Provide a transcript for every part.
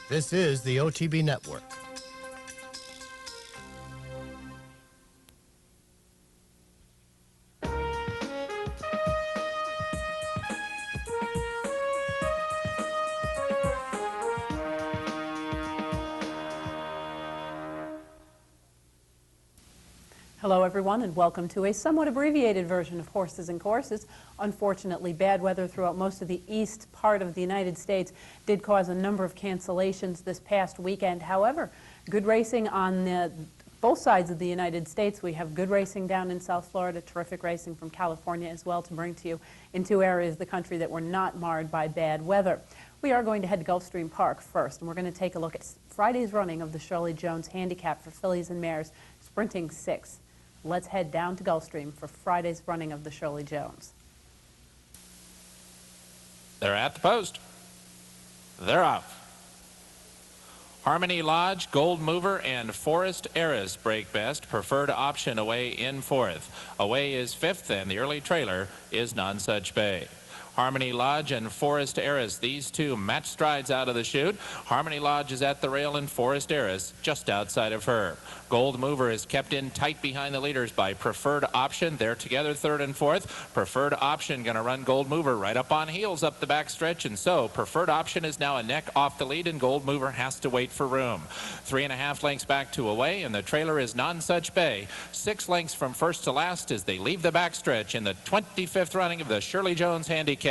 This is the OTB Network. Hello everyone, and welcome to a somewhat abbreviated version of Horses and Courses. Unfortunately, bad weather throughout most of the east part of the United States did cause a number of cancellations this past weekend. However, good racing on both sides of the United States. We have good racing down in South Florida, terrific racing from California as well to bring to you in two areas of the country that were not marred by bad weather. We are going to head to Gulfstream Park first, and we're going to take a look at Friday's running of the Shirley Jones Handicap for fillies and mares, sprinting 6. Let's head down to Gulfstream for Friday's running of the Shirley Jones. They're at the post. They're off. Harmony Lodge, Gold Mover, and Forest Heiress break best. Preferred option away in 4th. Away is 5th, and the early trailer is Nonsuch Bay. Harmony Lodge and Forest Heiress, these two match strides out of the chute. Harmony Lodge is at the rail and Forest Heiress just outside of her. Gold Mover is kept in tight behind the leaders by Preferred Option. They're together 3rd and 4th. Preferred Option going to run Gold Mover right up on heels up the back stretch, and so Preferred Option is now a neck off the lead, and Gold Mover has to wait for room. 3.5 lengths back to away, and the trailer is Nonsuch Bay. 6 lengths from first to last as they leave the back stretch in the 25th running of the Shirley Jones Handicap.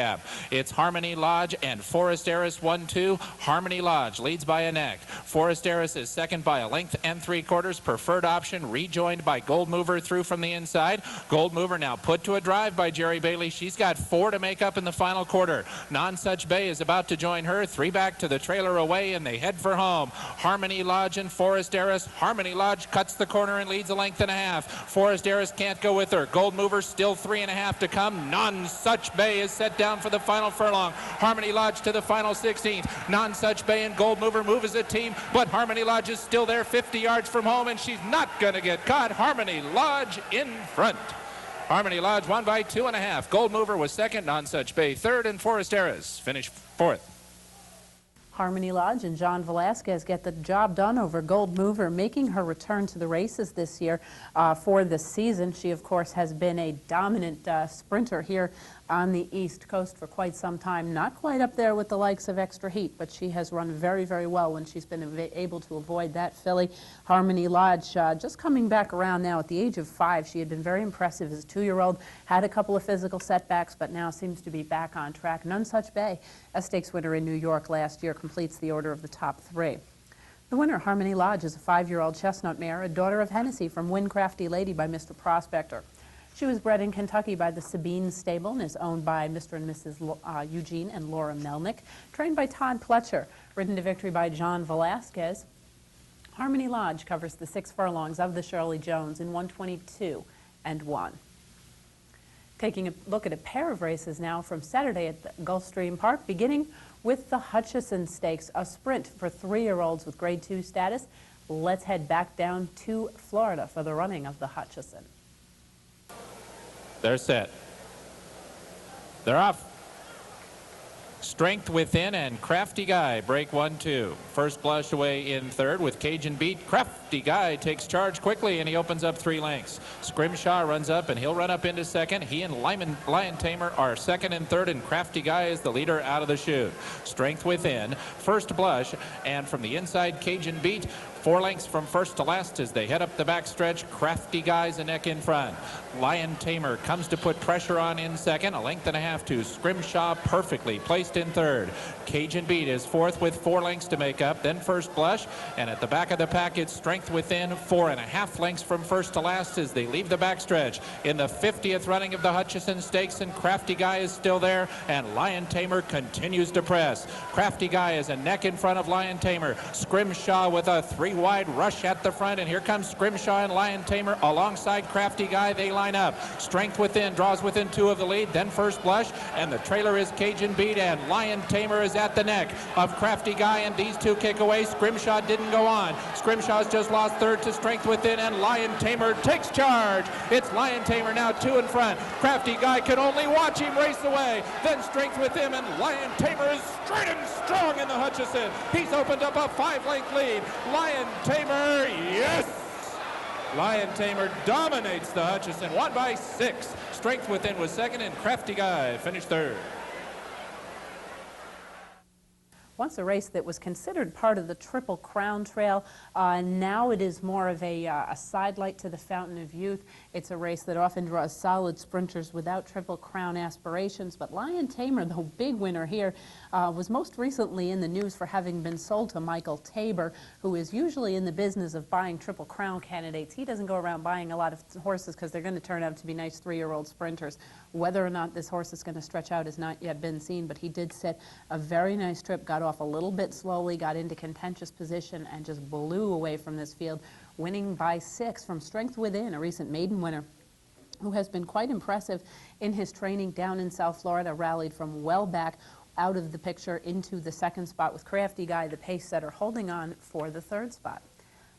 It's Harmony Lodge and Forest Heiress 1-2. Harmony Lodge leads by a neck. Forest Heiress is second by a length and 3/4. Preferred Option rejoined by Gold Mover through from the inside. Gold Mover now put to a drive by Jerry Bailey. She's got 4 to make up in the final quarter. Nonsuch Bay is about to join her. 3 back to the trailer away, and they head for home. Harmony Lodge and Forest Heiress. Harmony Lodge cuts the corner and leads a length and a half. Forest Heiress can't go with her. Gold Mover still 3.5 to come. Nonsuch Bay is set down for the final furlong. Harmony Lodge to the final 16th. Nonsuch Bay and Gold Mover move as a team, but Harmony Lodge is still there 50 yards from home, and she's not going to get caught. Harmony Lodge in front. Harmony Lodge won by 2.5. Gold Mover was second, Nonsuch Bay 3rd, and Forest Heiress finished 4th. Harmony Lodge and John Velasquez get the job done over Gold Mover, making her return to the races this year for the season. She, of course, has been a dominant sprinter here on the East Coast for quite some time. Not quite up there with the likes of Extra Heat, but she has run very, very well when she's been able to avoid that filly. Harmony Lodge just coming back around now at the age of 5. She had been very impressive as a 2-year-old, had a couple of physical setbacks, but now seems to be back on track. Nonsuch Bay, a stakes winner in New York last year, completes the order of the top 3. The winner, Harmony Lodge, is a 5-year-old chestnut mare, a daughter of Hennessy from Win Crafty Lady by Mr. Prospector. She was bred in Kentucky by the Sabine Stable and is owned by Mr. and Mrs. Eugene and Laura Melnick, trained by Todd Pletcher, ridden to victory by John Velasquez. Harmony Lodge covers the 6 furlongs of the Shirley Jones in 1:22.1. Taking a look at a pair of races now from Saturday at the Gulfstream Park, beginning with the Hutchison Stakes, a sprint for 3-year-olds with Grade 2 status. Let's head back down to Florida for the running of the Hutchison. They're set. They're off. Strength Within and Crafty Guy break 1-2. First Blush away in 3rd with Cajun Beat. Crafty Guy takes charge quickly, and he opens up 3 lengths. Scrimshaw runs up, and he'll run up into 2nd. He and Lion Tamer are 2nd and 3rd, and Crafty Guy is the leader out of the chute. Strength Within, First Blush, and from the inside, Cajun Beat. 4 lengths from first to last as they head up the back stretch. Crafty Guy's a neck in front. Lion Tamer comes to put pressure on in 2nd. A length and a half to Scrimshaw, perfectly placed in 3rd. Cajun Beat is 4th with 4 lengths to make up. Then First Blush, and at the back of the pack it's Strength Within, 4.5 lengths from first to last as they leave the back stretch in the 50th running of the Hutchison Stakes, and Crafty Guy is still there, and Lion Tamer continues to press. Crafty Guy is a neck in front of Lion Tamer. Scrimshaw with a 3 wide rush at the front, and here comes Scrimshaw and Lion Tamer alongside Crafty Guy. They line up. Strength Within draws within 2 of the lead, then First Blush, and the trailer is Cajun Beat, and Lion Tamer is at the neck of Crafty Guy, and these two kick away. Scrimshaw didn't go on. Scrimshaw's just lost third to Strength Within, and Lion Tamer takes charge. It's Lion Tamer now 2 in front. Crafty Guy can only watch him race away. Then Strength Within, and Lion Tamer is straight and strong in the Hutchison. He's opened up a 5-length lead. Lion Tamer, yes! Lion Tamer dominates the Hutchison, won by 6. Strength Within was second, and Crafty Guy finished third. Once a race that was considered part of the Triple Crown Trail. Now it is more of a sidelight to the Fountain of Youth. It's a race that often draws solid sprinters without Triple Crown aspirations. But Lion Tamer, the big winner here, was most recently in the news for having been sold to Michael Tabor, who is usually in the business of buying Triple Crown candidates. He doesn't go around buying a lot of horses because they're going to turn out to be nice 3-year-old sprinters. Whether or not this horse is going to stretch out has not yet been seen, but he did set a very nice trip, got off a little bit slowly, got into contentious position, and just blew away from this field, winning by 6 from Strength Within, a recent maiden winner who has been quite impressive in his training down in South Florida, rallied from well back out of the picture into the 2nd spot with Crafty Guy, the pace setter, holding on for the 3rd spot.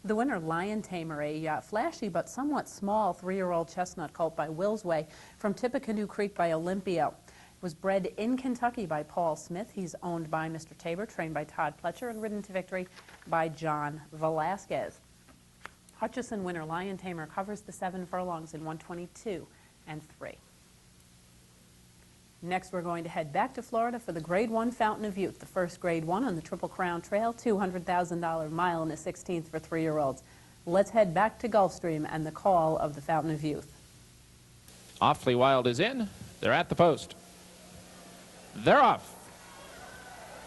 The winner, Lion Tamer, a flashy but somewhat small 3-year-old chestnut colt by Will's Way from Tippecanoe Creek by Olympia. Was bred in Kentucky by Paul Smith. He's owned by Mr. Tabor, trained by Todd Pletcher, and ridden to victory by John Velasquez. Hutchison winner Lion Tamer covers the 7 furlongs in 1:22 and 3. Next, we're going to head back to Florida for the Grade 1 Fountain of Youth, the first Grade 1 on the Triple Crown Trail, $200,000 mile and a 16th for 3-year-olds. Let's head back to Gulfstream and the call of the Fountain of Youth. Awfully Wild is in. They're at the post. They're off.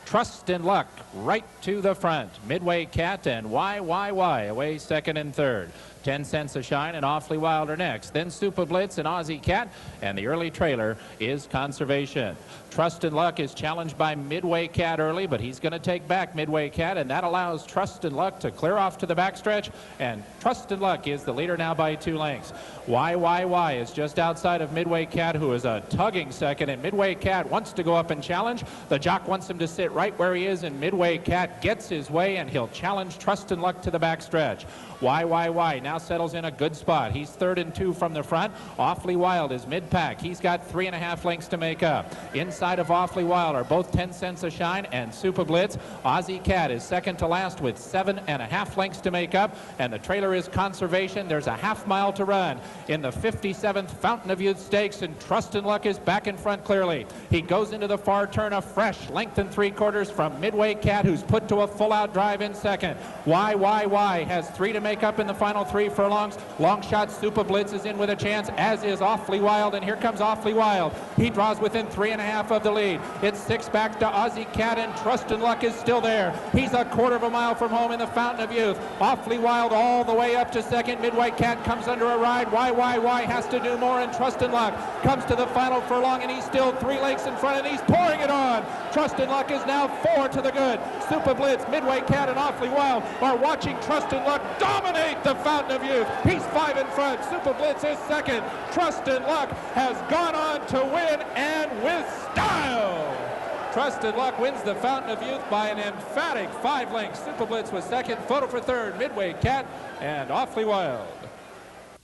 Trust in Luck right to the front. Midway Cat and Why away 2nd and 3rd. 10 Cents a Shine and Awfully Wild are next. Then Super Blitz and Aussie Cat, and the early trailer is Conservation. Trust in Luck is challenged by Midway Cat early, but he's going to take back Midway Cat, and that allows Trust in Luck to clear off to the backstretch, and Trust in Luck is the leader now by 2 lengths. Why is just outside of Midway Cat, who is a tugging second, and Midway Cat wants to go up and challenge. The jock wants him to sit right where he is, and Midway Cat gets his way, and he'll challenge Trust in Luck to the backstretch. Why now settles in a good spot. He's 3rd and 2 from the front. Awfully Wild is mid-pack. He's got 3.5 lengths to make up. Inside of Awfully Wild are both 10 Cents a Shine and Super Blitz. Aussie Cat is 2nd to last with 7.5 lengths to make up, and the trailer is Conservation. There's a half mile to run in the 57th Fountain of Youth Stakes, and Trust in Luck is back in front clearly. He goes into the far turn a fresh length and 3/4 from Midway Cat, who's put to a full-out drive in 2nd. Why has 3 to make up in the final 3 furlongs. Long shot Super Blitz is in with a chance, as is Awfully Wild, and here comes Awfully Wild. He draws within 3.5 of the lead. It's 6 back to Aussie Cat, and Trust in Luck is still there. He's a 1/4 mile from home in the Fountain of Youth. Awfully Wild all the way up to 2nd. Midway Cat comes under a ride. Why has to do more, and Trust in Luck comes to the final furlong, and he's still 3 lengths in front, and he's pouring it on. Trust in Luck is now 4 to the good. Super Blitz, Midway Cat, and Awfully Wild are watching Trust in Luck dominate the Fountain of Youth. He's 5 in front. Super Blitz is 2nd. Trust in Luck has gone on to win, and with style. Trust in Luck wins the Fountain of Youth by an emphatic 5 lengths. Super Blitz was 2nd. Photo for 3rd. Midway Cat and Awfully Wild.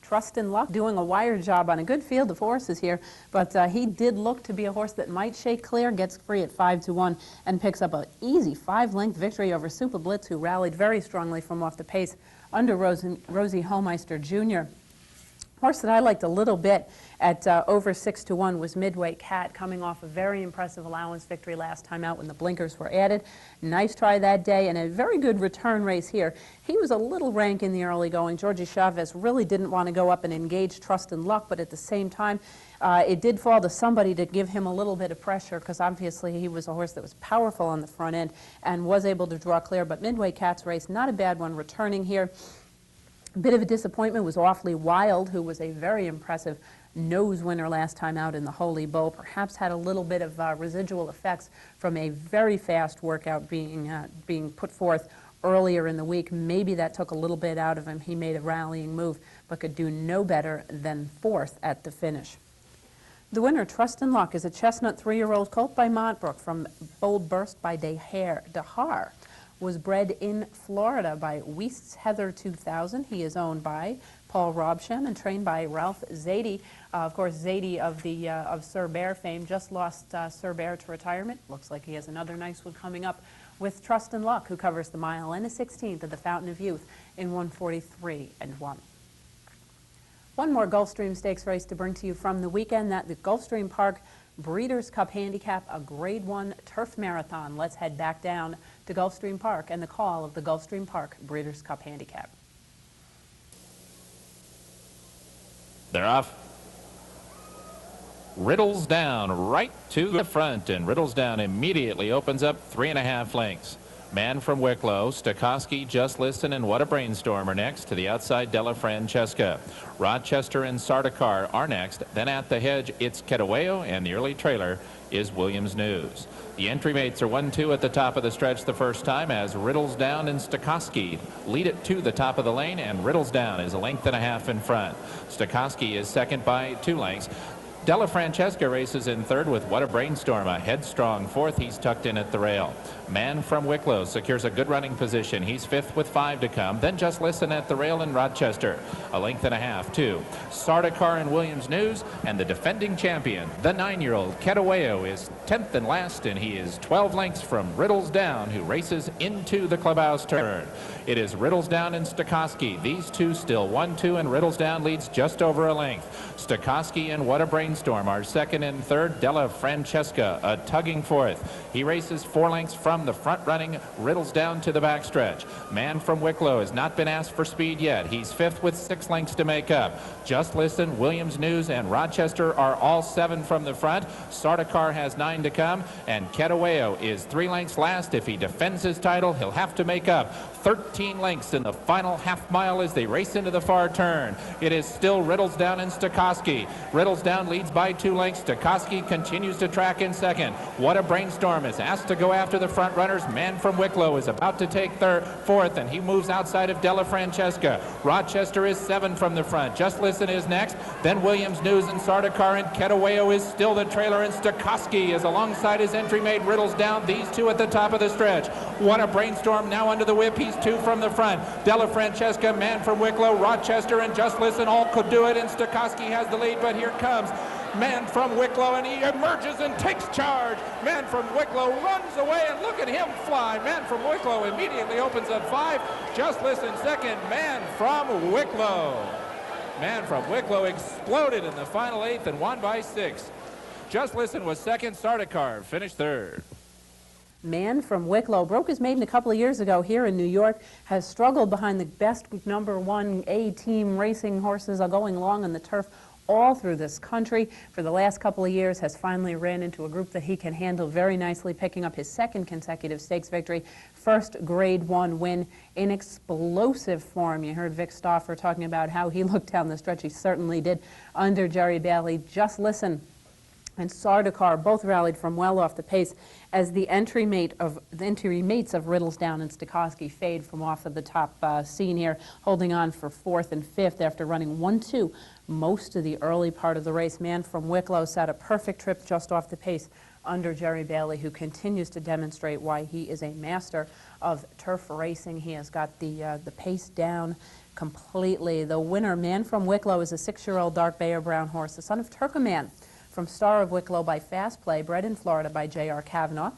Trust in Luck doing a wire job on a good field of horses here, but he did look to be a horse that might shake clear, gets free at 5-1, and picks up an easy 5-length victory over Super Blitz, who rallied very strongly from off the pace under Rosie Homeister Jr. Horse that I liked a little bit at over 6-1 was Midway Cat, coming off a very impressive allowance victory last time out when the blinkers were added. Nice try that day, and a very good return race here. He was a little rank in the early going. Georgie Chavez really didn't want to go up and engage Trust in Luck, but at the same time, it did fall to somebody to give him a little bit of pressure, because obviously he was a horse that was powerful on the front end and was able to draw clear. But Midway Cat's race, not a bad one returning here. A bit of a disappointment was Awfully Wild, who was a very impressive nose winner last time out in the Holy Bull. Perhaps had a little bit of residual effects from a very fast workout being put forth earlier in the week. Maybe that took a little bit out of him. He made a rallying move, but could do no better than 4th at the finish. The winner, Trust and Luck, is a chestnut 3-year-old colt by Montbrook from Bold Burst by Dehar. Was bred in Florida by Weist's Heather 2000. He is owned by Paul Robsham and trained by Ralph Zadie. Of course, Zadie of Sir Bear fame just lost Sir Bear to retirement. Looks like he has another nice one coming up with Trust and Luck, who covers the mile and a 16th of the Fountain of Youth in 1:43.1. One more Gulfstream Stakes race to bring to you from the weekend, that the Gulfstream Park Breeders' Cup Handicap, a Grade 1 turf marathon. Let's head back down to Gulfstream Park and the call of the Gulfstream Park Breeders' Cup Handicap. They're off. Riddlesdown right to the front, and Riddlesdown immediately opens up 3.5 lengths. Man from Wicklow, Stokowski, Just Listen, and What a Brainstorm are next. To the outside, Della Francesca. Rochester and Sardaukar are next. Then at the hedge, it's Kedaweo, and the early trailer is Williams News. The entry mates are 1-2 at the top of the stretch the first time, as Riddlesdown and Stokowski lead it to the top of the lane, and Riddlesdown is 1.5 lengths in front. Stokowski is second by 2 lengths. Della Francesca races in third with What a Brainstorm, a headstrong fourth. He's tucked in at the rail. Man from Wicklow secures a good running position. He's fifth with 5 to come. Then Just Listen at the rail in Rochester, 1.5 lengths, too. Sardaukar and Williams News, and the defending champion, the 9-year-old Kedaweo, is 10th and last, and he is 12 lengths from Riddlesdown, who races into the clubhouse turn. It is Riddlesdown and Stokowski. These two still 1-2, and Riddlesdown leads just over 1 length. Stokowski and What a Brainstorm are second and third. Della Francesca a tugging fourth. He races 4 lengths from the front-running Riddlesdown to the backstretch. Man from Wicklow has not been asked for speed yet. He's fifth with 6 lengths to make up. Just Listen, Williams News, and Rochester are all 7 from the front. Sardaukar has 9 to come, and Kedaweo is 3 lengths last. If he defends his title, he'll have to make up 13 lengths in the final half mile as they race into the far turn. It is still Riddlesdown and Stokowski. Riddlesdown leads by 2 lengths. Stokowski continues to track in second. What a Brainstorm is asked to go after the front runners. Man from Wicklow is about to take fourth, and he moves outside of Della Francesca. Rochester is 7 from the front. Just Listen is next. Then Williams News and Sardaukar, and Kedaweo is still the trailer, and Stokowski is alongside his entry mate Riddlesdown. These two at the top of the stretch. What a Brainstorm now under the whip. He's 2 from the front. Della Francesca, Man from Wicklow, Rochester, and Just Listen all could do it, and Stokowski has the lead, but here comes Man from Wicklow, and he emerges and takes charge. Man from Wicklow runs away, and look at him fly. Man from Wicklow immediately opens up 5. Just Listen second. Man from Wicklow. Man from Wicklow exploded in the final 8th and won by 6. Just Listen was second. Sardaukar finished third. Man from Wicklow broke his maiden a couple of years ago here in New York, has struggled behind the best number 1 A-team racing horses are going along on the turf all through this country. For the last couple of years has finally ran into a group that he can handle very nicely, picking up his 2nd consecutive stakes victory, first Grade 1 win in explosive form. You heard Vic Stauffer talking about how he looked down the stretch. He certainly did under Jerry Bailey. Just Listen and Sardaukar both rallied from well off the pace as the entry mates of Riddlesdown and Stokowski fade from off of the top scene here, holding on for 4th and 5th after running 1-2 most of the early part of the race. Man from Wicklow set a perfect trip just off the pace under Jerry Bailey, who continues to demonstrate why he is a master of turf racing. He has got the pace down completely. The winner, Man from Wicklow, is a 6-year-old dark bay or brown horse, the son of Turkoman, from Star of Wicklow by Fast Play, bred in Florida by J.R. Kavanaugh,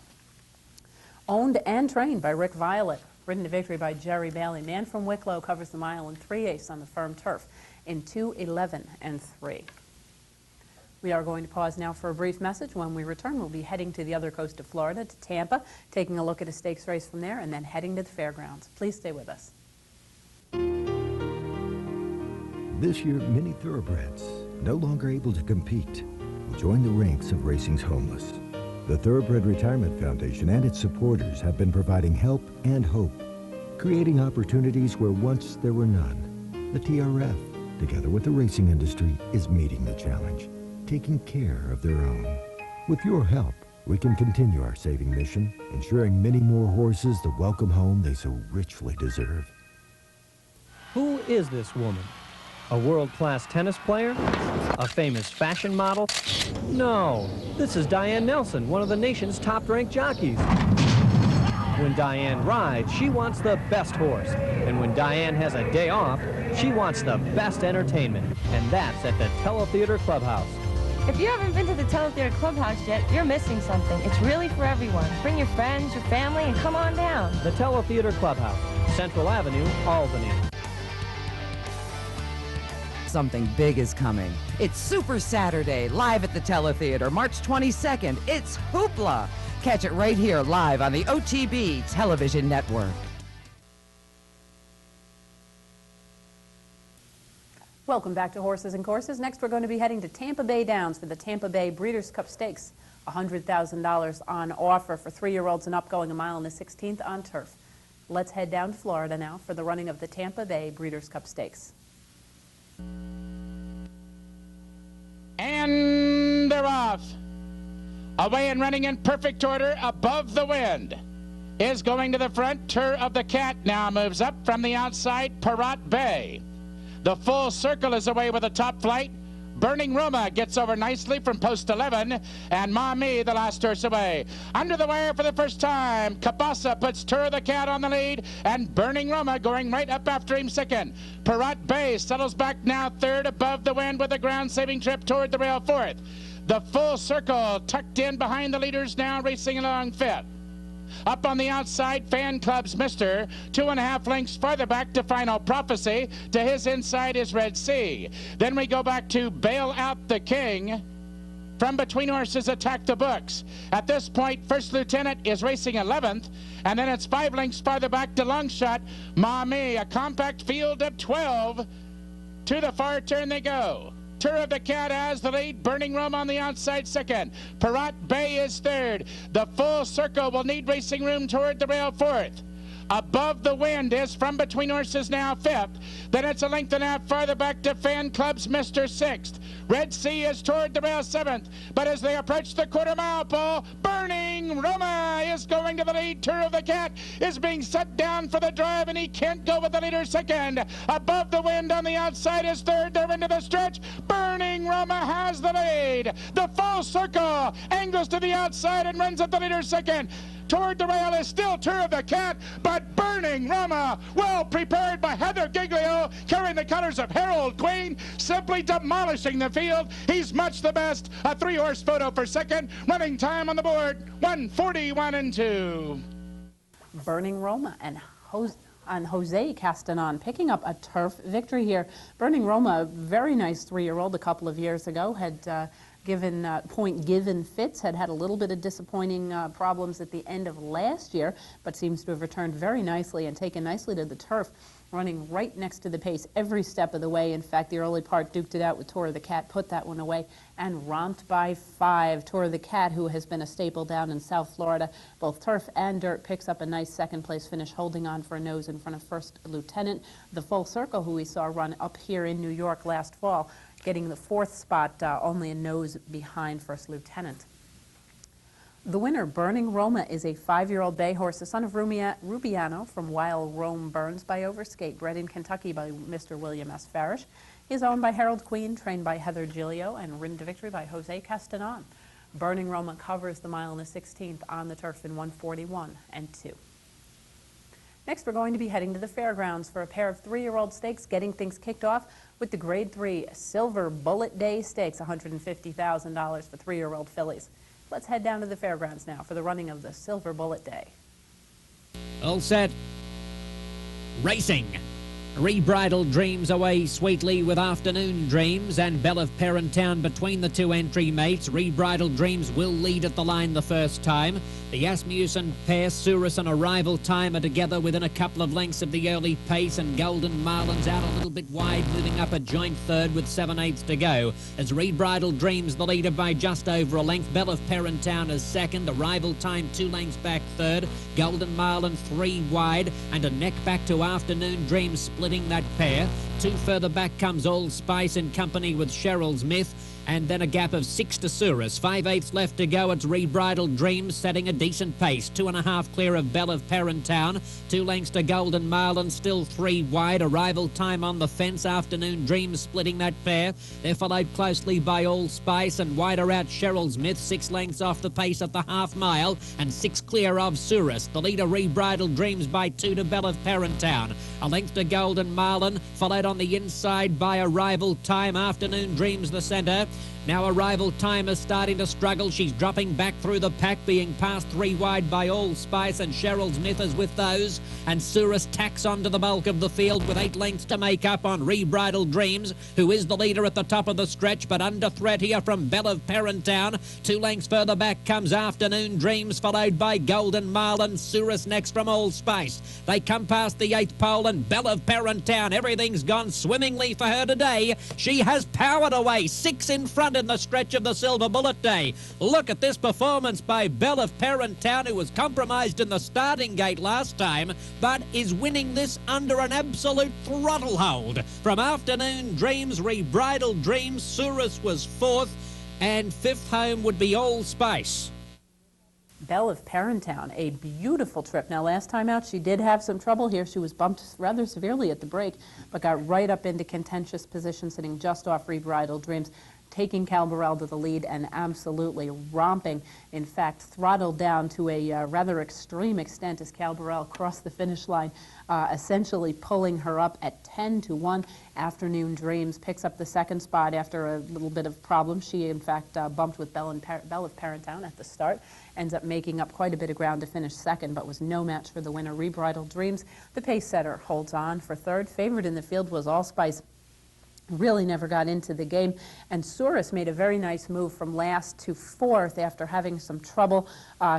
owned and trained by Rick Violet, ridden to victory by Jerry Bailey. Man from Wicklow covers the mile in 3/8 on the firm turf in 2:11 and 3. We are going to pause now for a brief message. When we return, we'll be heading to the other coast of Florida, to Tampa, taking a look at a stakes race from there, and then heading to the fairgrounds. Please stay with us. This year, many thoroughbreds, no longer able to compete, will join the ranks of racing's homeless. The Thoroughbred Retirement Foundation and its supporters have been providing help and hope, creating opportunities where once there were none. The TRF, together with the racing industry, is meeting the challenge, taking care of their own. With your help, we can continue our saving mission, ensuring many more horses the welcome home they so richly deserve. Who is this woman? A world-class tennis player? A famous fashion model? No, this is Diane Nelson, one of the nation's top-ranked jockeys. When Diane rides, she wants the best horse. And when Diane has a day off, she wants the best entertainment. And that's at the Teletheater Clubhouse. If you haven't been to the Teletheater Clubhouse yet, you're missing something. It's really for everyone. Bring your friends, your family, and come on down. The Teletheater Clubhouse, Central Avenue, Albany. Something big is coming. It's Super Saturday, live at the Teletheater, March 22nd. It's Hoopla. Catch it right here, live on the OTB Television Network. Welcome back to Horses and Courses. Next, we're going to be heading to Tampa Bay Downs for the Tampa Bay Breeders' Cup Stakes. $100,000 on offer for 3-year-olds and up, going a mile in the 16th on turf. Let's head down to Florida now for the running of the Tampa Bay Breeders' Cup Stakes. And they're off. Away and running in perfect order, Above the Wind is going to the front. Tour of the Cat now moves up from the outside. Parrot Bay. The Full Circle is away with a top flight. Burning Roma gets over nicely from post 11, and Mami, the last horse away. Under the wire for the first time, Cabasa puts Tour of the Cat on the lead, and Burning Roma going right up after him second. Parrot Bay settles back now third. Above the Wind with a ground-saving trip toward the rail fourth. The Full Circle tucked in behind the leaders now, racing along fifth. Up on the outside, Fan Club's Mister, 2.5 lengths farther back to Final Prophecy. To his inside is Red Sea. Then we go back to Bail Out the King. From between horses, Attack the Books. At this point, First Lieutenant is racing 11th, and then it's 5 lengths farther back to Longshot. Mami, a compact field of 12. To the far turn they go. Tour of the Cat has the lead. Burning Rome on the outside second. Parrot Bay is third. The Full Circle will need racing room toward the rail fourth. Above the Wind is from between horses now fifth. Then it's a length and a half farther back to Fan Club's Mr. Sixth. Red Sea is toward the rail seventh. But as they approach the quarter-mile pole, Burning Roma is going to the lead. Tour of the Cat is being set down for the drive, and he can't go with the leader second. Above the Wind on the outside is third. They're into the stretch. Burning Roma has the lead. The Full Circle angles to the outside and runs at the leader second. Toward the rail is still Tour of the Cat, but Burning Roma, well prepared by Heather Giglio, carrying the colors of Herald Queen, simply demolishing the field. He's much the best. A 3-horse photo for second. Running time on the board, 1:41 and 2. Burning Roma and Jose Castanon picking up a turf victory here. Burning Roma, a very nice 3-year-old a couple of years ago, had given Point Given fits, had a little bit of disappointing problems at the end of last year, but seems to have returned very nicely and taken nicely to the turf, running right next to the pace every step of the way. In fact, the early part duked it out with Tour of the Cat, put that one away, and romped by 5. Tour of the Cat, who has been a staple down in South Florida, both turf and dirt, picks up a nice second-place finish, holding on for a nose in front of First Lieutenant. The Full Circle, who we saw run up here in New York last fall, getting the 4th spot, only a nose behind First Lieutenant. The winner, Burning Roma, is a 5-year-old bay horse, the son of Rubiano from While Rome Burns by Overskate, bred in Kentucky by Mr. William S. Farish. He is owned by Herald Queen, trained by Heather Giglio, and ridden to victory by Jose Castanon. Burning Roma covers the mile in the 16th on the turf in 1:41 and 2. Next, we're going to be heading to the fairgrounds for a pair of 3-year-old stakes, getting things kicked off with the Grade 3 Silver Bullet Day Stakes, $150,000 for 3-year-old fillies. Let's head down to the fairgrounds now for the running of the Silver Bullet Day. All set. Racing. Rebridled Dreams away sweetly with Afternoon Dreams and Belle of Parenttown between the 2 entry mates. Rebridled Dreams will lead at the line the first time. The Asmussen pair, Surus and Arrival Time, are together within a couple of lengths of the early pace, and Golden Marlin's out a little bit wide, moving up a joint third with 7/8 to go. As Rebridled Dreams the leader by just over a length. Belle of Parenttown is second. Arrival Time 2 lengths back third. Golden Marlin 3 wide, and a neck back to Afternoon Dreams splitting that pair. 2 further back comes Old Spice in company with Cheryl's Myth. and then a gap of 6 to Surus. 5/8 left to go. It's Rebridled Dreams setting a decent pace. 2.5 clear of Belle of Parentown. 2 lengths to Golden Marlin, still 3 wide. Arrival time on the fence. Afternoon Dreams splitting that pair. They're followed closely by Allspice, and wider out Cheryl's Myth. 6 lengths off the pace at the half mile, and 6 clear of Surus. The leader Rebridled Dreams by 2 to Belle of Parentown. A length to Golden Marlin, followed on the inside by Arrival Time. Afternoon Dreams the centre. Now Arrival Time is starting to struggle. She's dropping back through the pack, being passed 3 wide by Allspice, and Cheryl's Myth is with those. And Surus tacks onto the bulk of the field with 8 lengths to make up on Rebridled Dreams, who is the leader at the top of the stretch, but under threat here from Belle of Parentown. 2 lengths further back comes Afternoon Dreams, followed by Golden Marlin. Surus next from Allspice. They come past the 8th pole, and Belle of Parentown. Everything's gone swimmingly for her today. She has powered away. 6 in front in the stretch of the Silver Bullet Day. Look at this performance by Belle of Parentown, who was compromised in the starting gate last time, but is winning this under an absolute throttle hold. From Afternoon Dreams, Rebridled Dreams, Surus was 4th, and 5th home would be Allspice. Belle of Parentown, a beautiful trip. Now, last time out, she did have some trouble here. She was bumped rather severely at the break, but got right up into contentious position, sitting just off Rebridled Dreams, taking Cal Burrell to the lead and absolutely romping. In fact, throttled down to a rather extreme extent as Cal Burrell crossed the finish line, essentially pulling her up at 10 to 1. Afternoon Dreams picks up the 2nd spot after a little bit of problem. She, in fact, bumped with Belle of Parentown at the start. Ends up making up quite a bit of ground to finish 2nd, but was no match for the winner, Rebridled Dreams. The pace setter holds on for 3rd. Favorite in the field was Allspice. Really never got into the game, and Surus made a very nice move from last to 4th after having some trouble.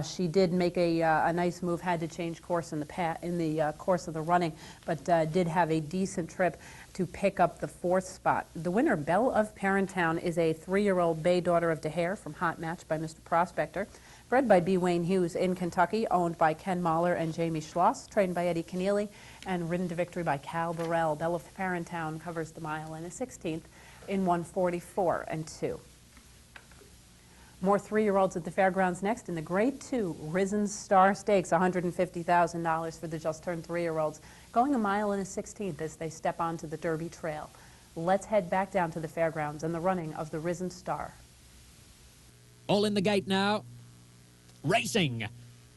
She did make a nice move, had to change course in the course of the running, but did have a decent trip to pick up the 4th spot. The winner, Belle of Parentown, is a 3-year-old bay daughter of DeHare from Hot Match by Mr. Prospector. Bred by B. Wayne Hughes in Kentucky, owned by Ken Mahler and Jamie Schloss, trained by Eddie Keneally, and ridden to victory by Cal Burrell. Belle of Parentown covers the mile in a 16th in 1:44 and 2. More 3-year-olds at the fairgrounds next in the Grade 2 Risen Star Stakes, $150,000 for the just-turned 3-year-olds, going a mile in a 16th as they step onto the Derby Trail. Let's head back down to the fairgrounds and the running of the Risen Star. All in the gate now. Racing.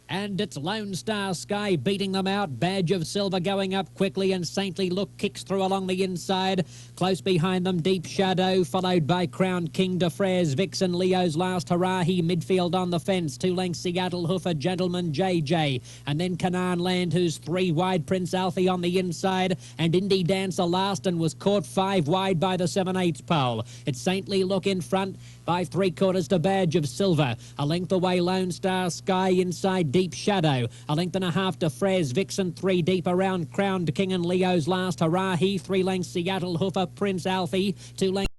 And it's Lone Star Sky beating them out. Badge of Silver going up quickly, and Saintly Look kicks through along the inside. Close behind them, Deep Shadow, followed by Crown King, DeFrays, Vixen, Leo's Last Hurrah. He midfield on the fence. 2 lengths Seattle Hoofer, Gentleman JJ. And then Canaan Land, who's 3 wide. Prince Alfie on the inside. And Indie Dancer last, and was caught 5 wide by the 7/8 pole. It's Saintly Look in front by 3/4 to Badge of Silver. A length away, Lone Star Sky inside Deep Shadow. A length and a half to Frez Vixen. 3 deep around Crowned King and Leo's Last Hurrah. He 3 lengths Seattle Hoofer, Prince Alfie. 2 lengths